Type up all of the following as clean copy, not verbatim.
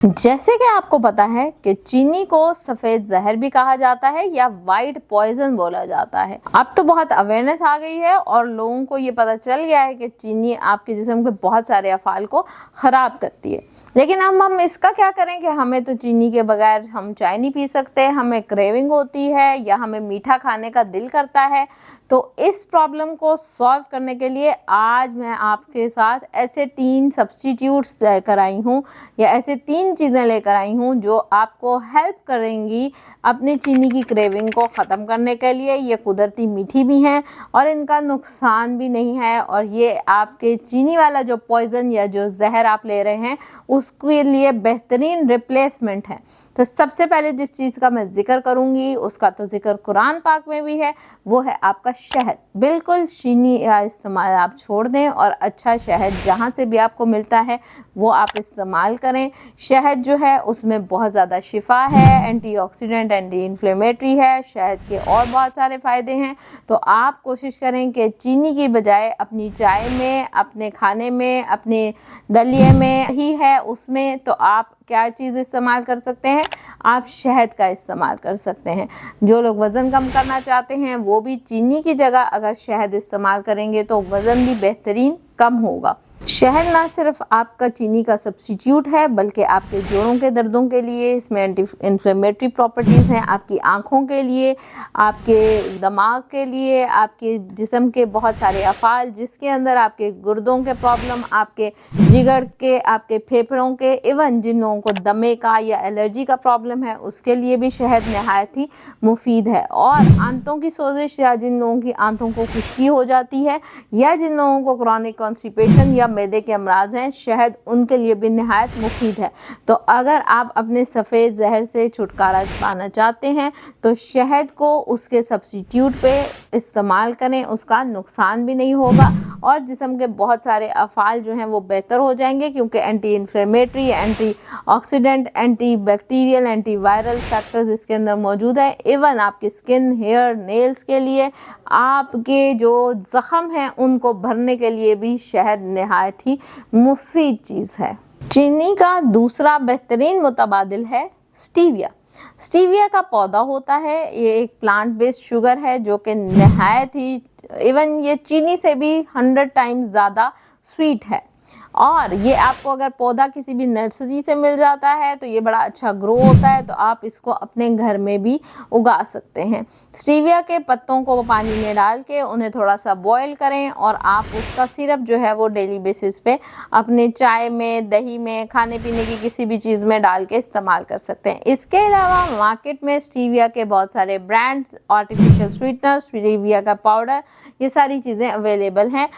जैसे कि आपको पता है कि चीनी को सफ़ेद जहर भी कहा जाता है या वाइट पॉइजन बोला जाता है। अब तो बहुत अवेयरनेस आ गई है और लोगों को ये पता चल गया है कि चीनी आपके जिस्म के बहुत सारे अफ़ाल को ख़राब करती है। लेकिन हम इसका क्या करें कि हमें तो चीनी के बगैर हम चाय नहीं पी सकते, हमें क्रेविंग होती है या हमें मीठा खाने का दिल करता है। तो इस प्रॉब्लम को सॉल्व करने के लिए आज मैं आपके साथ ऐसे 3 सब्स्टिट्यूट्स लेकर आई हूँ या ऐसे 3 चीज़ें लेकर आई हूँ जो आपको हेल्प करेंगी अपनी चीनी की क्रेविंग को ख़त्म करने के लिए। ये कुदरती मीठी भी हैं और इनका नुकसान भी नहीं है और ये आपके चीनी वाला जो पॉइज़न या जो जहर आप ले रहे हैं उसके लिए बेहतरीन रिप्लेसमेंट है। तो सबसे पहले जिस चीज़ का मैं जिक्र करूँगी उसका तो जिक्र कुरान पाक में भी है, वो है आपका शहद। बिल्कुल चीनी का इस्तेमाल आप छोड़ दें और अच्छा शहद जहाँ से भी आपको मिलता है वो आप इस्तेमाल करें। शहद जो है उसमें बहुत ज़्यादा शिफा है, एंटीऑक्सीडेंट, एंटी इन्फ्लेमेटरी है, शहद के और बहुत सारे फ़ायदे हैं। तो आप कोशिश करें कि चीनी की बजाय अपनी चाय में, अपने खाने में, अपने दलिए में ही है उसमें तो आप क्या चीज़ इस्तेमाल कर सकते हैं, आप शहद का इस्तेमाल कर सकते हैं। जो लोग वज़न कम करना चाहते हैं वो भी चीनी की जगह अगर शहद इस्तेमाल करेंगे तो वज़न भी बेहतरीन कम होगा। शहद ना सिर्फ आपका चीनी का सब्स्टिट्यूट है बल्कि आपके जोड़ों के दर्दों के लिए इसमें एंटी इन्फ्लेमेटरी प्रॉपर्टीज़ हैं, आपकी आँखों के लिए, आपके दिमाग के लिए, आपके जिस्म के बहुत सारे अफ़ाल जिसके अंदर आपके गुर्दों के प्रॉब्लम, आपके जिगर के, आपके फेफड़ों के, इवन जिन लोगों को दमे का या एलर्जी का प्रॉब्लम है उसके लिए भी शहद नहायत ही मुफीद है। और आंतों की सोजिश या जिन लोगों की आंतों को खुश्की हो जाती है या जिन लोगों को क्रॉनिक कॉन्स्टिपेशन या मैदे के अमराज हैं, शहद उनके लिए भी नहायत मुफीद है। तो अगर आप अपने सफ़ेद जहर से छुटकारा पाना चाहते हैं तो शहद को उसके सब्स्टिट्यूट पे इस्तेमाल करें, उसका नुकसान भी नहीं होगा और जिस्म के बहुत सारे अफ़ाल जो हैं वो बेहतर हो जाएंगे क्योंकि anti inflammatory, anti oxidant, anti bacterial, anti viral factors इसके अंदर मौजूद है। इवन आपकी स्किन, हेयर, नेल्स के लिए, आपके जो ज़ख़म हैं उनको भरने के लिए भी शहद नहायत ही मुफीद चीज़ है। चीनी का दूसरा बेहतरीन मुतबादिल है स्टीविया। स्टीविया का पौधा होता है, ये एक प्लांट बेस्ड शुगर है जो कि नहायत ही इवन ये चीनी से भी 100 टाइम्स ज़्यादा स्वीट है। और ये आपको अगर पौधा किसी भी नर्सरी से मिल जाता है तो ये बड़ा अच्छा ग्रो होता है, तो आप इसको अपने घर में भी उगा सकते हैं। स्टीविया के पत्तों को पानी में डाल के उन्हें थोड़ा सा बॉईल करें और आप उसका सिरप जो है वो डेली बेसिस पे अपने चाय में, दही में, खाने पीने की किसी भी चीज़ में डाल के इस्तेमाल कर सकते हैं। इसके अलावा मार्केट में स्टीविया के बहुत सारे ब्रांड्स, आर्टिफिशियल स्वीटनर, स्टीविया का पाउडर, ये सारी चीज़ें अवेलेबल हैं।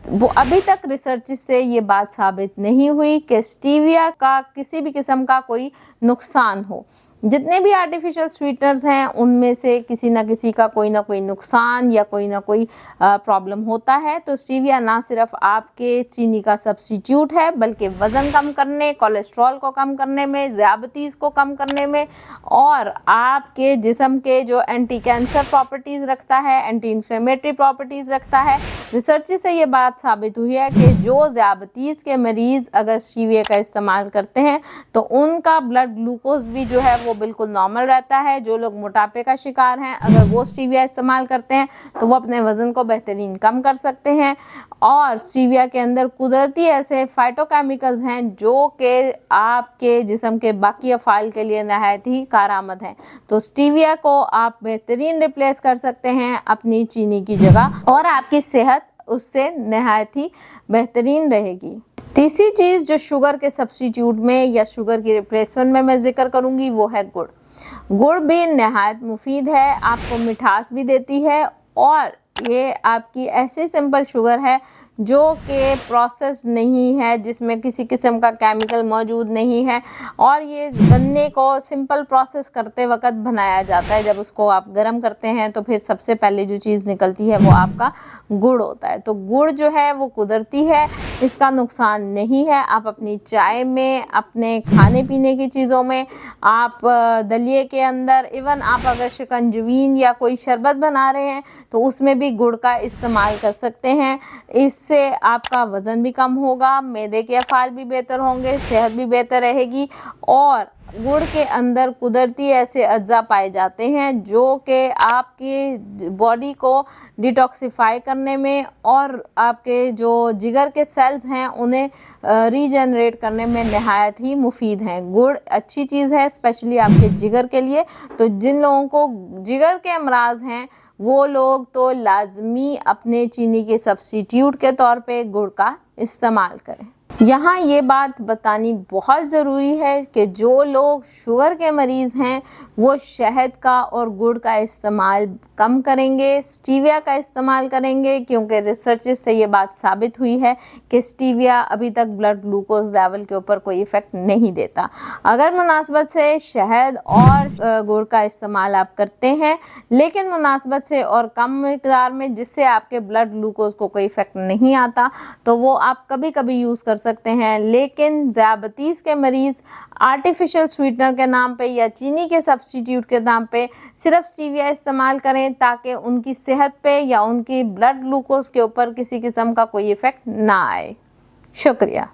वो अभी तक रिसर्च से ये बात साबित नहीं हुई कि स्टीविया का किसी भी किस्म का कोई नुकसान हो। जितने भी आर्टिफिशियल स्वीटनर्स हैं उनमें से किसी ना किसी का कोई ना कोई नुकसान या कोई ना कोई प्रॉब्लम होता है। तो स्टीविया ना सिर्फ आपके चीनी का सब्स्टिट्यूट है बल्कि वज़न कम करने, कोलेस्ट्रॉल को कम करने में, ज़ियाबतीस को कम करने में और आपके जिस्म के जो एंटी कैंसर प्रॉपर्टीज़ रखता है, एंटी इन्फ्लेमेटरी प्रॉपर्टीज़ रखता है। रिसर्च से ये बात साबित हुई है कि जो ज़ियाबतीस के मरीज़ अगर स्टीविया का इस्तेमाल करते हैं तो उनका ब्लड ग्लूकोज भी जो है वो बिल्कुल नॉर्मल रहता है। जो लोग मोटापे का शिकार हैं अगर वो स्टीविया इस्तेमाल करते हैं तो वो अपने वज़न को बेहतरीन कम कर सकते हैं। और स्टीविया के अंदर कुदरती ऐसे फाइटोकेमिकल्स हैं जो कि आपके जिस्म के बाकी अफ़ाल के लिए नहायत ही कारआमद हैं। तो स्टीविया को आप बेहतरीन रिप्लेस कर सकते हैं अपनी चीनी की जगह और आपकी सेहत उससे नहायत ही बेहतरीन रहेगी। तीसरी चीज़ जो शुगर के सब्स्टिट्यूट में या शुगर की रिप्लेसमेंट में मैं जिक्र करूँगी वो है गुड़। गुड़ भी नहायत मुफीद है, आपको मिठास भी देती है और ये आपकी ऐसी सिंपल शुगर है जो कि प्रोसेस नहीं है, जिसमें किसी किस्म का केमिकल मौजूद नहीं है और ये गन्ने को सिंपल प्रोसेस करते वक्त बनाया जाता है। जब उसको आप गर्म करते हैं तो फिर सबसे पहले जो चीज़ निकलती है वो आपका गुड़ होता है। तो गुड़ जो है वो कुदरती है, इसका नुकसान नहीं है। आप अपनी चाय में, अपने खाने पीने की चीज़ों में, आप दलिए के अंदर, इवन आप अगर शिकंजवीन या कोई शरबत बना रहे हैं तो उसमें भी गुड़ का इस्तेमाल कर सकते हैं। इस जिससे आपका वज़न भी कम होगा, मैदे के अफ़ाल भी बेहतर होंगे, सेहत भी बेहतर रहेगी। और गुड़ के अंदर कुदरती ऐसे अज्जा पाए जाते हैं जो कि आपकी बॉडी को डिटॉक्सिफाई करने में और आपके जो जिगर के सेल्स हैं उन्हें रीजनरेट करने में नहायत ही मुफीद हैं। गुड़ अच्छी चीज़ है स्पेशली आपके जिगर के लिए। तो जिन लोगों को जिगर के अमराज हैं वो लोग तो लाजमी अपने चीनी के सब्स्टिट्यूट के तौर पे गुड़ का इस्तेमाल करें। यहाँ ये बात बतानी बहुत ज़रूरी है कि जो लोग शुगर के मरीज़ हैं वो शहद का और गुड़ का इस्तेमाल कम करेंगे, स्टीविया का इस्तेमाल करेंगे, क्योंकि रिसर्चेस से ये बात साबित हुई है कि स्टीविया अभी तक ब्लड ग्लूकोज लेवल के ऊपर कोई इफ़ेक्ट नहीं देता। अगर मुनासबत से शहद और गुड़ का इस्तेमाल आप करते हैं लेकिन मुनासबत से और कम मिकदार में, जिससे आपके ब्लड ग्लूकोज को कोई इफ़ेक्ट नहीं आता, तो वो आप कभी कभी यूज़ कर सकते हैं। लेकिन ज़ियाबतीस के मरीज़ आर्टिफिशियल स्वीटनर के नाम पे या चीनी के सब्स्टिट्यूट के नाम पे सिर्फ स्टीविया इस्तेमाल करें ताकि उनकी सेहत पे या उनकी ब्लड ग्लूकोज के ऊपर किसी किस्म का कोई इफ़ेक्ट ना आए। शुक्रिया।